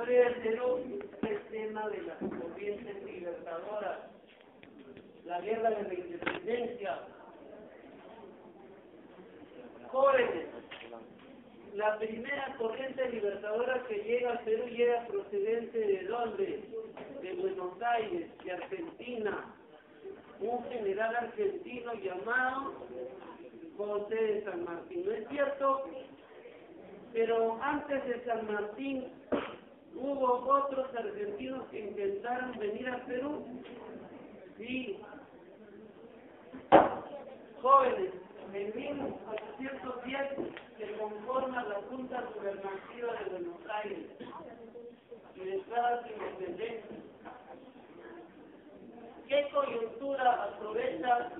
historia del Perú es el tema de las corrientes libertadoras, la guerra de la independencia. Jóvenes, la primera corriente libertadora que llega al Perú llega procedente ¿de dónde? De Buenos Aires, de Argentina. Un general argentino llamado José de San Martín. ¿No es cierto? Pero antes de San Martín hubo otros argentinos que intentaron venir al Perú. Sí. Jóvenes, en 1810 se conforma la Junta Gubernativa de Buenos Aires y declara su independencia. ¿Qué coyuntura aprovecha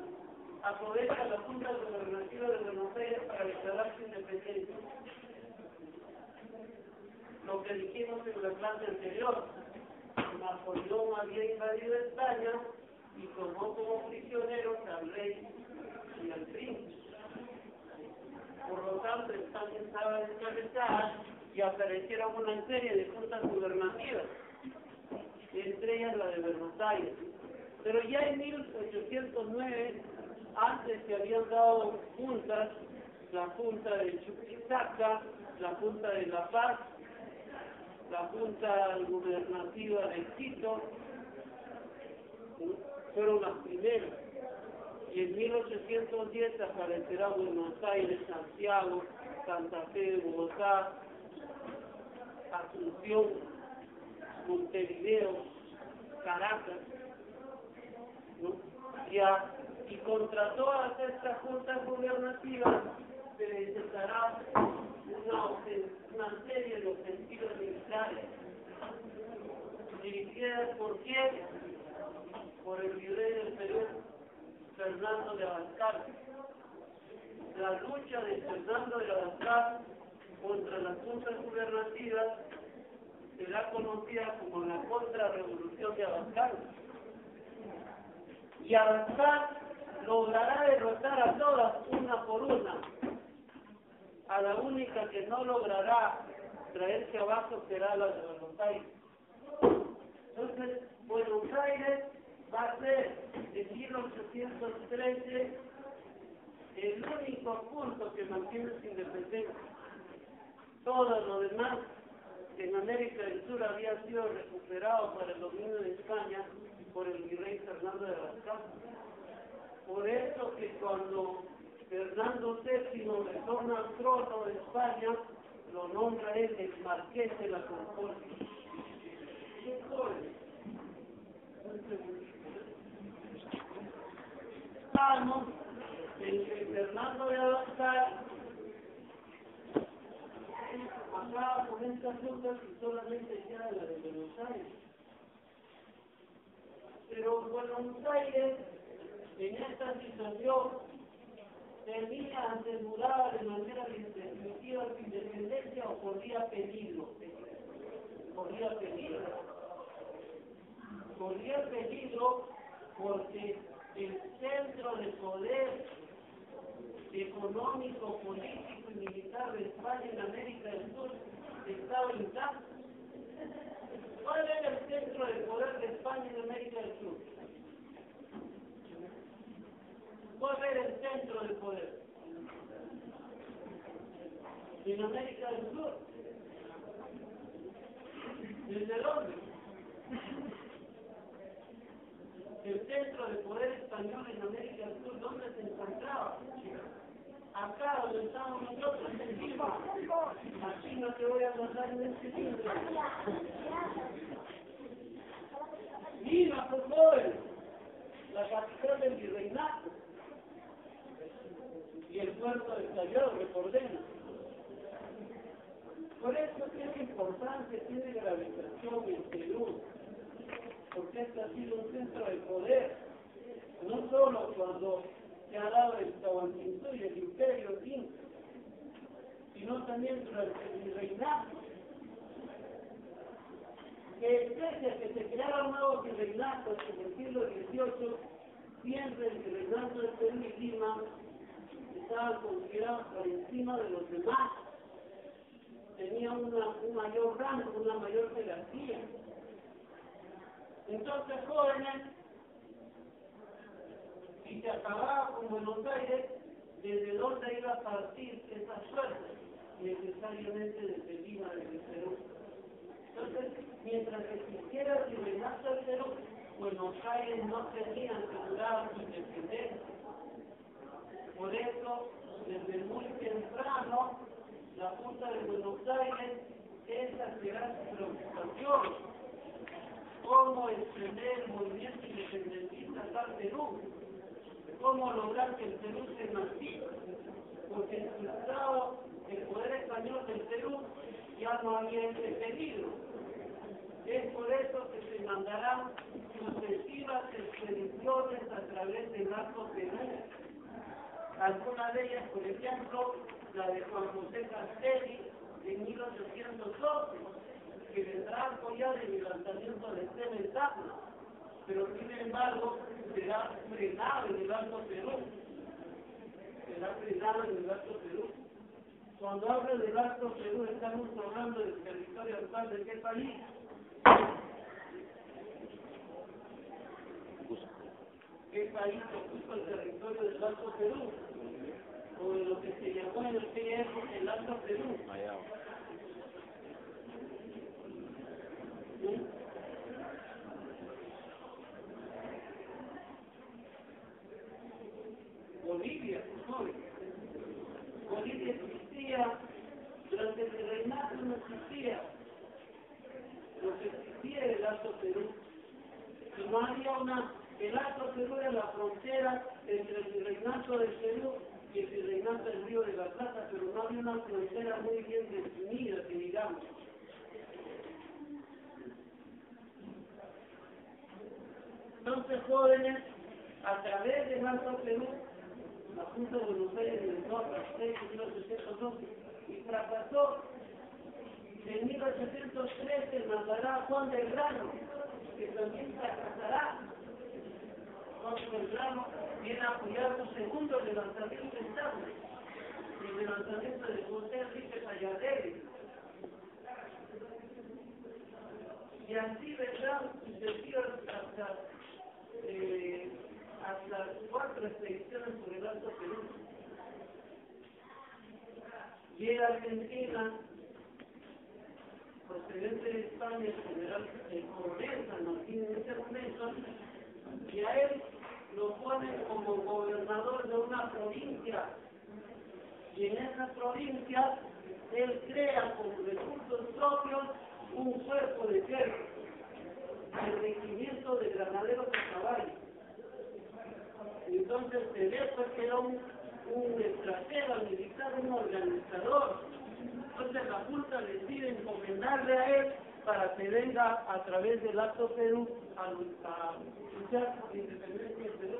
la Junta Gubernativa de Buenos Aires para declarar su independencia? Lo que dijimos en la clase anterior, Napoleón había invadido España y tomó como prisioneros al rey y al príncipe. Por lo tanto, España estaba descabezada y aparecieron una serie de juntas gubernativas, entre ellas la de Buenos Aires. Pero ya en 1809, antes se habían dado juntas, la Junta de Chuquisaca, la Junta de La Paz, la Junta Gubernativa de Quito, fueron las primeras. Y en 1810 aparecerá Buenos Aires, Santiago, Santa Fe, Bogotá, Asunción, Montevideo, Caracas, ¿no? Y contra todas estas juntas gubernativas se necesitará una serie de ofensivas militares dirigidas por quién? Por el virrey del Perú, Fernando de Abascal. La lucha de Fernando de Abascal contra las juntas gubernativas será conocida como la contrarrevolución de Abascal. Y Abascal logrará derrotar a todas, una por una. A la única que no logrará traerse abajo será la de Buenos Aires. Entonces, Buenos Aires va a ser en 1813 el único punto que mantiene su independencia. Todo lo demás en América del Sur había sido recuperado para el dominio de España por el virrey Fernando de Abascal. Por eso que cuando Fernando VII retorna al trono de España, lo nombra él el Marqués de la Concordia. ¿Qué fue? Estamos en que Fernando de Abascal acaba con estas juntas y solamente queda la de Buenos Aires. Pero Buenos Aires, en esta situación, tenía asegurada de manera definitiva su independencia o corría peligro. Corría peligro porque el centro de poder económico, político y militar de España en América del Sur estaba intacto. ¿Cuál era el centro de poder de España en América del Sur? ¿Cuál era el centro de poder en América del Sur? ¿Desde dónde? El centro de poder español en América del Sur, ¿dónde se encontraba? Acá donde estamos nosotros, encima. Aquí no te voy a pasar en este libro. Lima, por favor, la capital del virreinato. Y el puerto de Callao, recordemos. Por eso tiene importancia, tiene gravitación el Perú, porque este ha sido un centro de poder, no solo cuando se ha dado el Tahuantinsuyo y el imperio inca, sino también durante el virreinato. Que pese a que se crearon nuevos virreinatos en el siglo XVIII, siempre el virreinato de Perú y Lima estaban considerados por encima de los demás. Tenía un mayor rango, una mayor jerarquía. Entonces, jóvenes, si se acababa con Buenos Aires, ¿desde dónde iba a partir esa suerte? Necesariamente desde Lima, desde Perú. Entonces, mientras existiera el virreinato del Perú, Buenos Aires no tenía asegurada su independencia. Por eso, desde muy temprano, la Junta de Buenos Aires, esa será su preocupación. Cómo extender el movimiento independentista acá al Perú. Cómo lograr que el Perú se emancipe. Porque expulsado el poder español del Perú, ya no había ese peligro. Es por eso que se mandarán sucesivas expediciones a través del Alto Perú. Algunas de ellas, por ejemplo, la de Juan José Castelli en 1812, que vendrá a apoyar el levantamiento de Tepetapa, pero sin embargo será frenado en el Alto Perú. Será frenado en el Alto Perú. Cuando hablo del Alto Perú, estamos hablando del territorio actual de qué país. ¿Qué país ocupa el territorio del Alto Perú? O de lo que se llamó en aquella época el Alto Perú. ¿Sí? Bolivia, ¿no? Bolivia existía, durante el virreinato no existía. Lo que existía era el Alto Perú. Y no había el Alto Perú era la frontera entre el virreinato del Perú y el virreinato del Río de la Plata, pero no había una frontera muy bien definida, que digamos. Entonces, jóvenes, a través del Alto Perú, la Junta de Buenos Aires ingresó a Pastel en 1812 y fracasó. En 1813 mandará a Juan Belgrano, que también fracasará. Juan Belgrano viene a apoyar su segundo levantamiento estable, el levantamiento de José Enrique Sayadelli. Y así vendrán sucesivas hasta 4 expediciones por el Alto Perú. Llega a Argentina, procedente de España, el general Coronel San Martín en ese momento, y a él lo ponen como gobernador de una provincia. Y en esa provincia, él crea con recursos propios un cuerpo de ejército, el regimiento de granaderos a caballo. Entonces se ve pues que era un estratega militar, un organizador. Entonces la Junta decide encomendarle a él para que venga a través del Alto Perú a luchar por la independencia del Perú.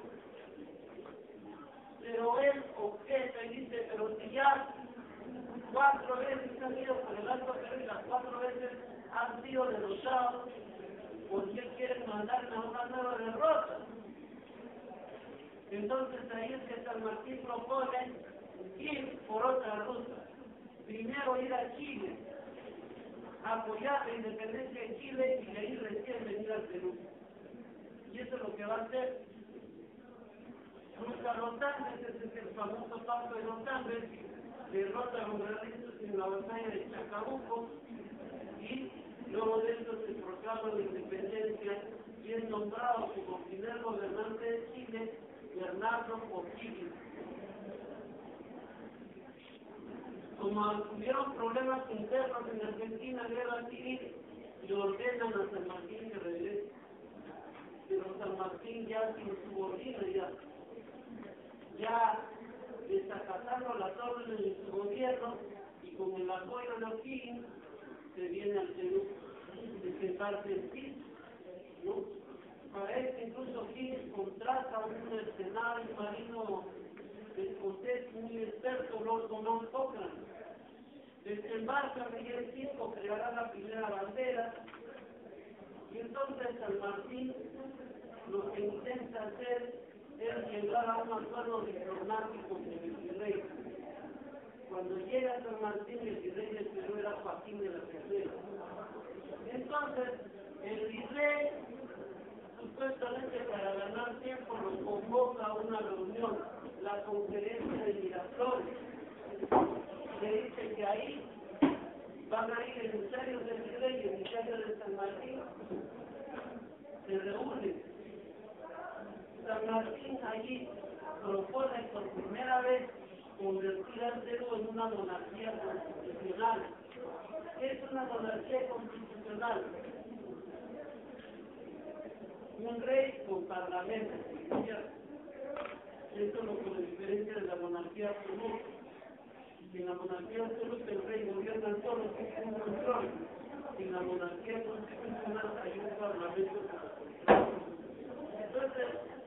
Pero él objeta y dice, pero si ya 4 veces han ido por el Alto Perú y las 4 veces han sido derrotados, ¿por qué quieren mandarme a una nueva derrota? Entonces ahí es que San Martín propone ir por otra ruta. Primero ir a Chile, apoyar la independencia de Chile y de ahí recién venir al Perú. Y eso es lo que va a hacer. Cruzar los Andes, ese es el famoso paso de los Andes, derrota a los realistas en la batalla de Chacabuco y luego de eso se proclama la independencia y es nombrado como primer gobernante de Chile Bernardo O'Higgins. Como hubieron problemas internos en Argentina, guerra civil, le ordenan a San Martín que regrese. Pero San Martín ya sin subordina, ya desacatando las órdenes de su gobierno y con el apoyo de O'Higgins se viene al Perú, desembarque en Piz, ¿no? Para esto incluso O'Higgins contrata a un mercenario marino escocés muy experto, Lord Cochrane. Desembarca Miguel V, creará la primera bandera y entonces San Martín lo que intenta hacer es llegar a un acuerdo diplomático con el virrey. Cuando llega San Martín, el virrey del Perú era Joaquín de la Cervera. Entonces, el virrey supuestamente para ganar tiempo lo convoca a una reunión, la conferencia de Miraflores. Le dice que ahí van a ir emisarios del Virrey y emisarios de San Martín, se reúnen. San Martín allí propone por primera vez convertir al Perú en una monarquía constitucional. ¿Qué es una monarquía constitucional? Un rey con parlamento. Esto es lo que le diferencia de la monarquía absoluta. En la monarquía absoluta el rey gobierna solo sin un control. En la monarquía constitucional hay un parlamento. Entonces,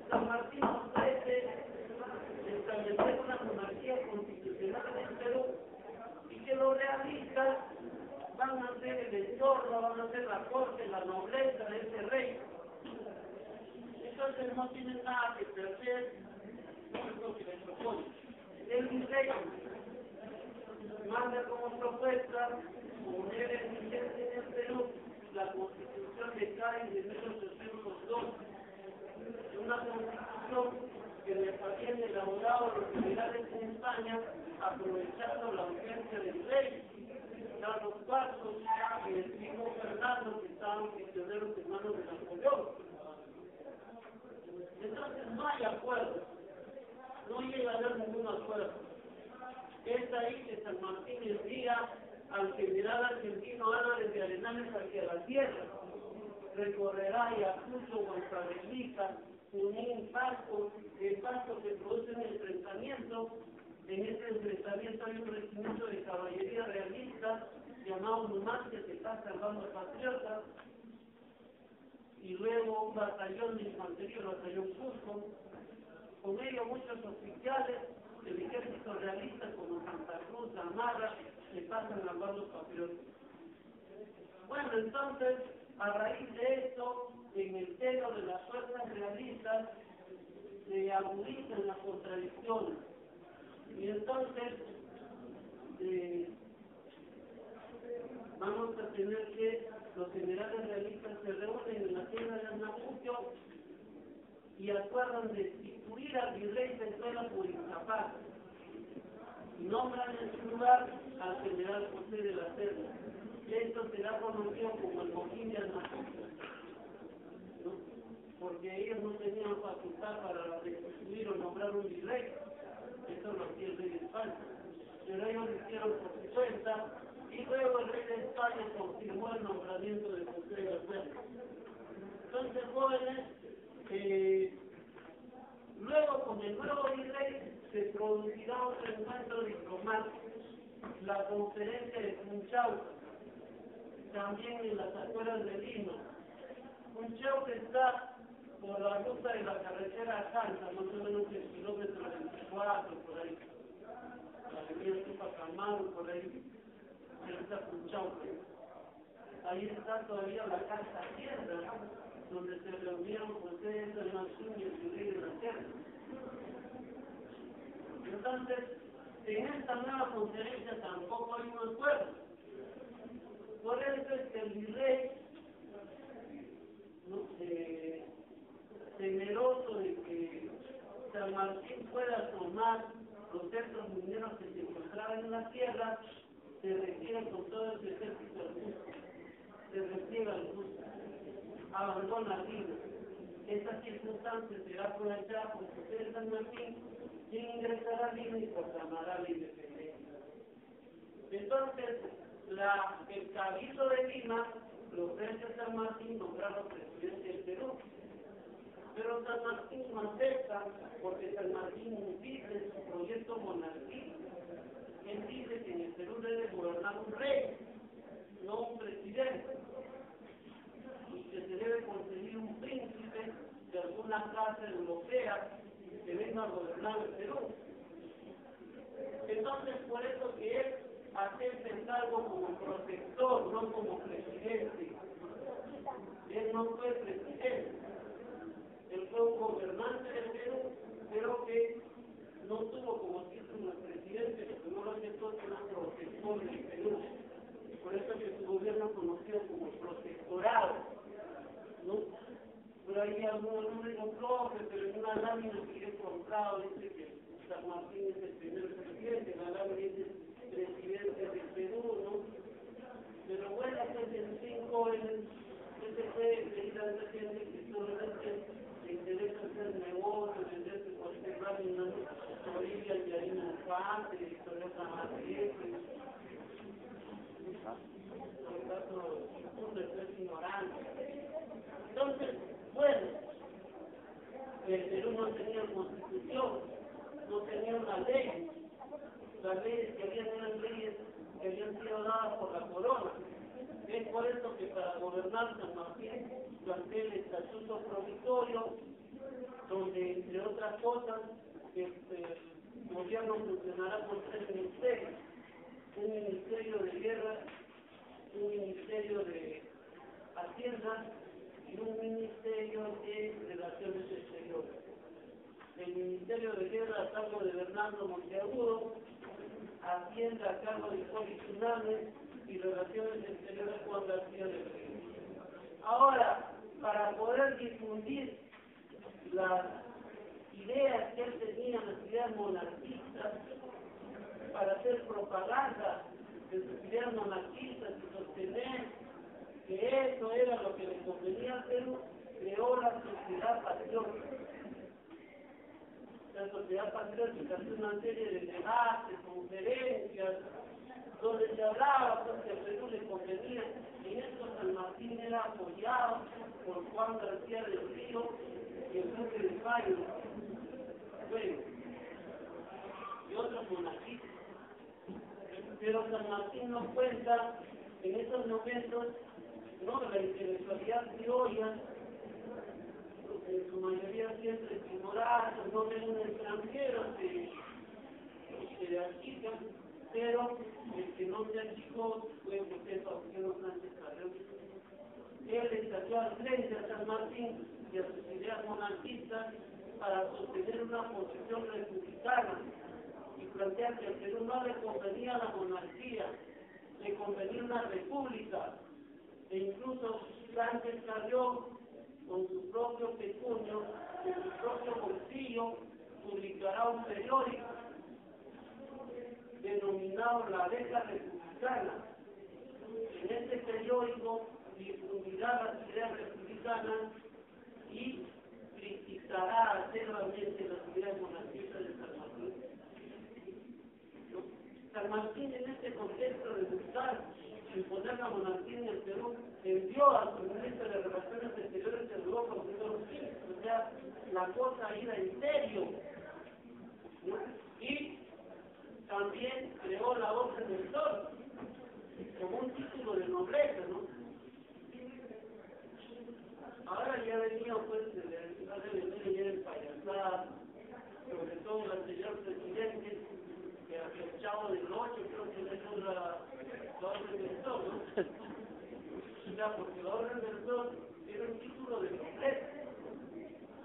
San Martín ofrece establecer una monarquía constitucional en el Perú y que los realistas van a ser el entorno, van a ser la corte, la nobleza de ese rey. Entonces no tienen nada que perder, es lo que les propone. El virrey manda como propuesta poner en vigencia en el Perú la Constitución de Cádiz de 1802, una constitución que les habían elaborado los generales en España aprovechando la ausencia del rey, Carlos IV y el primo Fernando, que estaban prisioneros en manos de Napoleón. Entonces no hay acuerdo, no llega a haber ningún acuerdo. Es ahí que San Martín envía al general argentino Álvarez de Arenales hacia la tierra. Recorrerá Ayacucho, Huancavelica, Junín, Pasco. El Pasco se produce un enfrentamiento. En ese enfrentamiento hay un regimiento de caballería realista llamado Numancia, que está salvando patriotas. Y luego un batallón de infantería, el batallón Cusco, con ello muchos oficiales del ejército realista como Santa Cruz, Gamarra, se pasan al bando patriota. Bueno, entonces, a raíz de esto, en el seno de las fuerzas realistas, se agudizan las contradicciones. Y entonces, vamos a tener que los generales realistas se reúnen en la tierra de Ayacucho y acuerdan destituir al virrey Venezuela por incapaz. Y nombran en su lugar al general José de la Cerda. Esto será conocido como el motín de Ayacucho, ¿no? Porque ellos no tenían facultad para destituir o nombrar un virrey. Eso lo hacía el rey de España. Pero ellos lo hicieron por su cuenta. Y luego el rey de España confirmó el nombramiento de José de la Cerda. Entonces, jóvenes, luego con el nuevo virrey se producirá otro encuentro diplomático, la conferencia de Funchal, también en las afueras de Lima. Funchal está por la ruta de la carretera Santa, más o menos el kilómetro 24, por ahí. La avenida Tupacamaro, por ahí. Está Funchal. Ahí está todavía la casa Hacienda, donde se reunieron José de San Martín y el virrey de la Cerda. Entonces, en esta nueva conferencia tampoco hay un acuerdo. Por eso es que el virrey, ¿no?, temeroso de que San Martín pueda tomar los centros mineros que se encontraban en la tierra, se refiere con todo el ejército al Cusco, se refiere al Cusco, abandona Lima. Esta circunstancia será aprovechada por José de San Martín, quien ingresará a Lima y proclamará la independencia. Entonces, el Cabildo de Lima le ofrece a San Martín nombrarlo presidente del Perú. Pero San Martín no acepta, porque San Martín dice su proyecto monarquista. Él dice que en el Perú debe gobernar un rey, no un presidente, y que se debe conseguir un príncipe de alguna clase europea que venga a gobernar el Perú. Entonces, por eso que él acepta el cargo como protector, no como presidente. Él no fue presidente. Él fue un gobernante del Perú, pero que no tuvo como título de presidente, lo que no lo aceptó era protector del Perú. Por eso que su gobierno es conocido como protectorado, ¿no? Pero ahí algunos números propios, pero en una lámina que he comprado dice que San Martín es el primer presidente, la lámina dice presidente del Perú, ¿no? Pero bueno, pues en 5 ese fue pedir a esa gente que solamente le interesa hacer negocios, venderse cualquier lámina, ¿no? Bolivia y ahí en Infante, Victoria San Martín, por lo tanto, es ignorante. Entonces, bueno, el Perú no tenía constitución, no tenía una ley. Las leyes que habían eran leyes que habían sido dadas por la corona. Es por eso que para gobernar San Martín plantea el estatuto provisorio, donde entre otras cosas el gobierno funcionará con 3 ministerios: un ministerio de guerra, un ministerio de Hacienda y un ministerio de Relaciones Exteriores. El Ministerio de Guerra a cargo de Bernardo Monteagudo, Hacienda a cargo de Hipólito Unanue y Relaciones Exteriores Juan García de Río. Ahora, para poder difundir las ideas que él tenía, las ideas monarquistas, para hacer propaganda de sus ideas monarquistas y sostener que eso era lo que le convenía al Perú, creó la Sociedad Patriótica. La Sociedad Patriótica es una serie de debates, conferencias, donde se hablaba pues, que al Perú le convenía. En esto San Martín era apoyado por Juan García del Río y el Duque de Mayo, bueno, y otros monarquistas. Pero San Martín nos cuenta en estos momentos, ¿no?, la intelectualidad criolla, en su mayoría siempre ignorantes, no ven un extranjero, se achican, pero el que no se achicó fue José Faustino Sánchez Carrión. Él le salió al frente a San Martín y a sus ideas monarquistas para sostener una posición republicana y plantear que al Perú no le convenía la monarquía, le convenía una república, e incluso Sánchez Carrión, con su propio pecunio, con su propio bolsillo, publicará un periódico denominado La Abeja Republicana. En este periódico difundirá las ideas republicanas y criticará acerbamente las ideas monarquistas de San Martín. San Martín, en este contexto de buscar imponer la monarquía en el Perú, envió a su ministro de Relaciones Exteriores de Europa, o sea, la cosa iba en serio, ¿no? Y también creó la Orden del Sol, como un título de nobleza, ¿no? Ahora ya venía, pues, ha de venir ya el payasado, sobre todo el anterior presidente, que hacia el Chavo del 8, creo que le dio la Orden del Sol, ¿no? Ya, porque la Orden del Sol era un título de nobleza.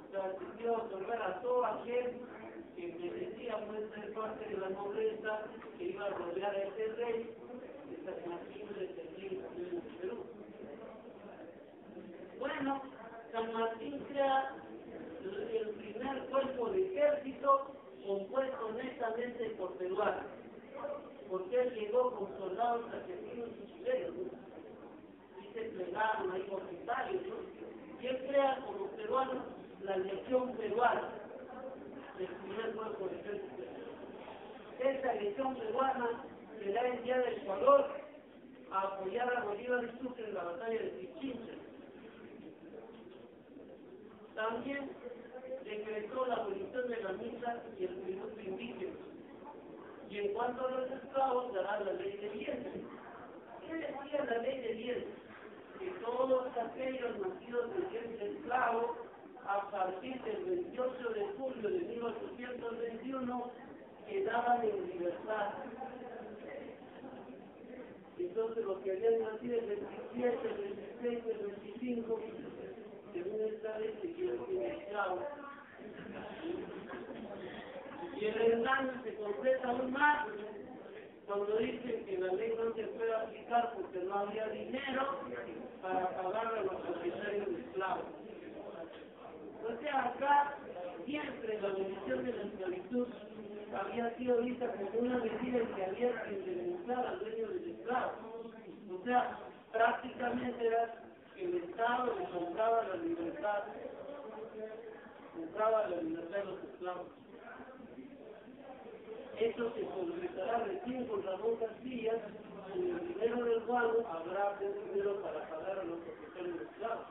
O sea, se iba a otorgar a todo aquel que merecía pues ser parte de la nobleza, que iba a rodear a ese rey, que San Martín defendía en el Perú. Bueno, San Martín crea el primer cuerpo de ejército compuesto netamente por peruanos, porque él llegó con soldados argentinos y chilenos, ¿no? Y se plegaron ahí voluntarios, ¿no? Y él crea como peruano la Legión Peruana, el primer cuerpo de ejército. Esta Legión Peruana será enviada a Ecuador a apoyar a Bolívar y Sucre en la batalla de Pichincha. También decretó la abolición de la misa y el tributo indígena. Y en cuanto a los esclavos, dará la ley de bienes. ¿Qué decía la ley de bienes? Que todos aquellos nacidos de vientre esclavo, a partir del 28 de julio de 1821, quedaban en libertad. Entonces, los que habían nacido el 27, el 26, el 25, según esta ley, se quedan sin esclavos. Y el engaño se completa aún más cuando dicen que la ley no se puede aplicar porque no había dinero para pagar a los propietarios de esclavos. había sido vista como una medida en que había que indemnizar al dueño del esclavo. O sea, prácticamente era que el Estado le compraba la libertad de los esclavos. Esto se concretará recién con Ramón Castilla, y el dinero del guano habrá dinero para pagar a los propietarios de esclavos.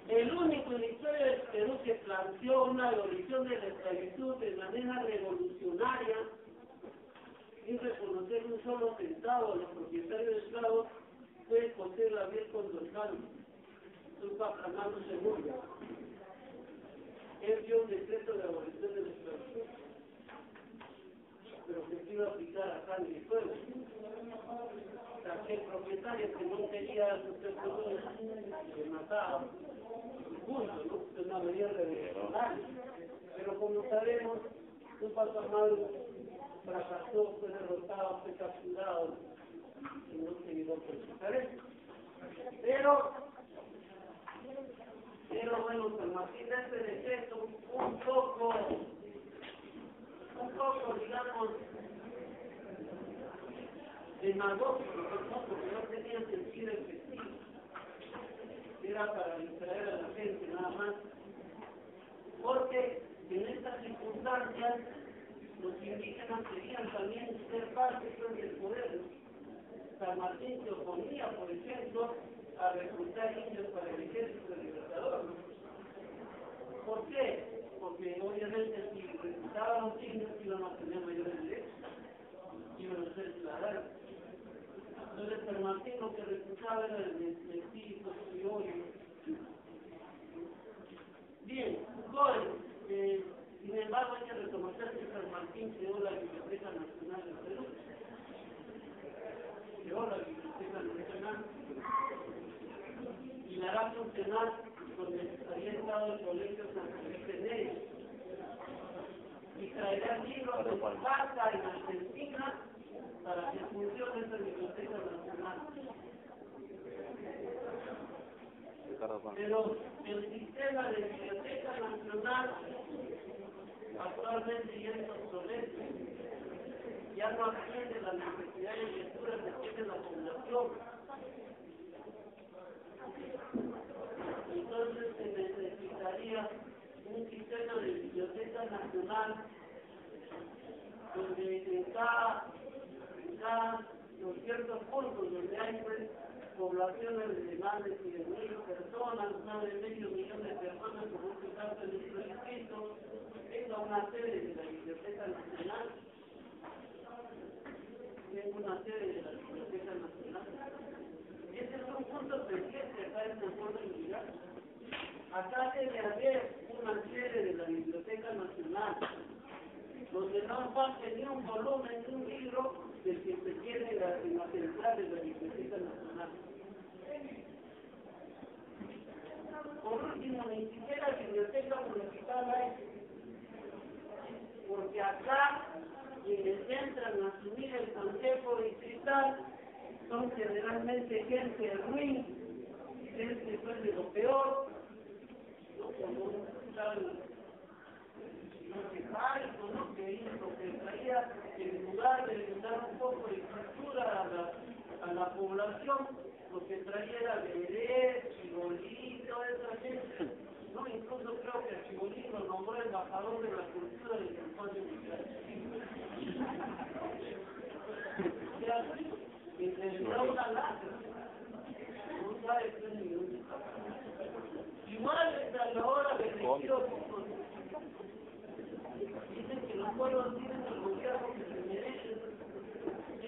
El único en la historia del Perú que planteó una abolición de la esclavitud de manera revolucionaria, sin reconocer un solo centavo a los propietarios de esclavos, fue José Gabriel Condorcet, Tupac Amaru II. Él dio un decreto de abolición de la esclavitud, pero que se iba a aplicar a sangre y fuego. O sea, que el propietario que no quería sus personas se mataba, y punto, ¿no? Es una medida revolucionaria. Pero como sabemos, Tupac Amaru fracasó, fue derrotado, fue capturado, y no se llegó a presentar eso. Pero bueno, San Martín da este decreto un poco, digamos, demagógico, ¿no? Porque no tenía sentido efectivo. Era para distraer a la gente nada más. Porque en estas circunstancias los indígenas querían también ser parte del poder. San Martín se oponía, por ejemplo, a reclutar indios para el ejército libertador. ¿Por qué? Porque obviamente si reclutaban a los indios iban a tener mayores derechos, iban a ser ciudadanos. Entonces San Martín lo que reclutaba era el mestizo, criollo. Bien, sin embargo hay que reconocer que San Martín creó la Biblioteca Nacional del Perú. Creó la Biblioteca Nacional y la hará funcionar donde había estado el colegio San Felipe Neri. Y traerá libros de Esparta en Argentina para que funcione esa Biblioteca Nacional. Pero el sistema de Biblioteca Nacional actualmente ya es obsoleto. Ya no atiende las necesidades de lectura que tiene la población. Entonces se necesitaría un sistema de biblioteca nacional donde en cada los ciertos puntos donde hay pues, poblaciones de más de 100.000 personas, más de medio millón de personas, como es el caso de nuestro distrito, tenga una sede de la Biblioteca Nacional. Tengo una sede de la Biblioteca Nacional. Ese es un punto pendiente acá en el pueblo inmigrado. Acá debe haber una sede de la Biblioteca Nacional, donde no falte ni un volumen, ni un libro del que se quiere en la central de la Biblioteca Nacional. Por último, ni siquiera biblioteca municipal hay, porque acá quienes entran a asumir el consejo distrital son generalmente gente ruin, gente pues de lo peor, ¿no? Como un tal Mágico, ¿no? Que hizo lo que traía, en lugar de dar un poco de cultura a la población, lo que traía era Beret, Chibolín, toda esa gente, ¿no? Incluso creo que Chibolín lo nombró embajador de la cultura del espacio militar. O sea, intentó una lata, no sabe qué ni dónde está. Igual a la hora de elegir dicen que los pueblos tienen el gobierno que se merecen.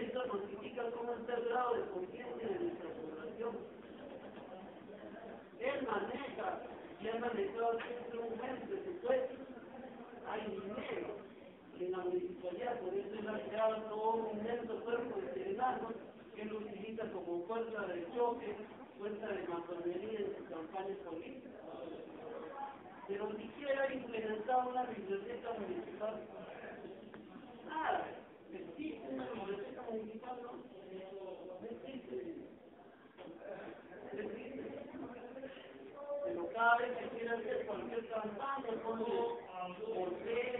Esto nos indica cómo está el grado de conciencia de nuestra población. Él maneja y ha manejado siempre un buen presupuesto. Hay dinero en la municipalidad, por eso él ha creado todo un inmenso cuerpo de serenanos que él utiliza como fuerza de choque, fuerza de masonería en sus campañas políticas. Pero ni siquiera ha implementado una biblioteca municipal. Nada, existe una biblioteca municipal, no existe. Pero cada vez que quiere hacer cualquier campaña, como por qué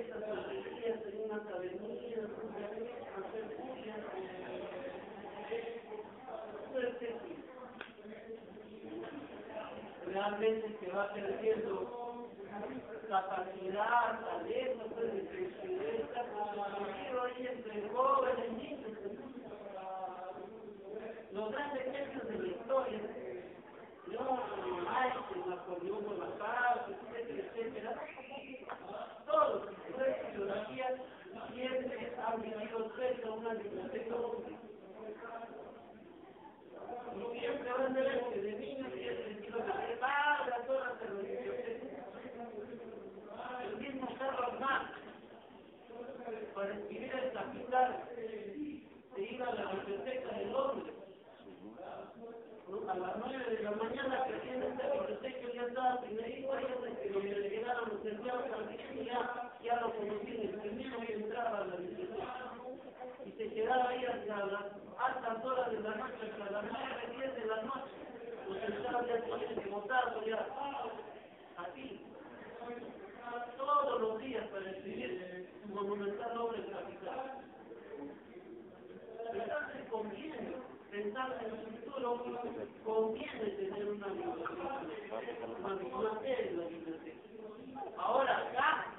naturalmente se va perdiendo capacidad, talento, pues, de estar construido ahí entre jóvenes, niños. Los grandes hechos de la historia, ¿no? Einstein, Napoleón Bonaparte, etcétera, etcétera, todos los biografías siempre han vivido cerca de una biblioteca pública. Y siempre van a ver que de niños siempre digo que padre a todas las bibliotecas. El mismo Carlos Marx, para escribir el Capital, se iba a la biblioteca de Londres. A las 9 de la mañana que tiene esta biblioteca ya estaba primerito ahí donde que le llegaron los enviados también ya lo conocían, el primero que entraba a la biblioteca. Y se quedaba ahí hasta las altas horas de la noche, hasta las 9, 10 de la noche. Los entraban ya tienen votado ya. Así. Todos los días para escribir su monumental obra de Capital. Entonces conviene pensar en el futuro, conviene tener una biblioteca, una serie de la biblioteca. Ahora acá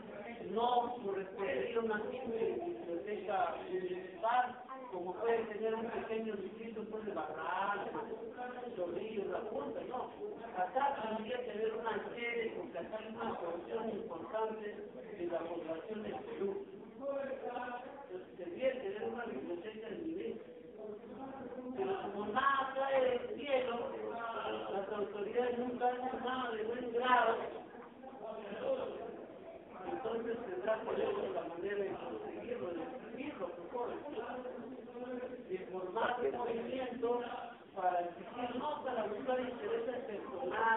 no correspondería una simple biblioteca municipal, como puede tener un pequeño distrito pues, de Barranco, Chorrillos, La Punta, no. Acá tendría que haber una sede, porque acá hay una porción importante de la población del Perú. Entonces tendría que haber una biblioteca de nivel. Pero como nada cae del cielo, las autoridades nunca hacen nada de buen grado, entonces tendrá por eso la manera de conseguirlo, de escribirlo, de formar un movimiento para exigir, no para buscar intereses personales,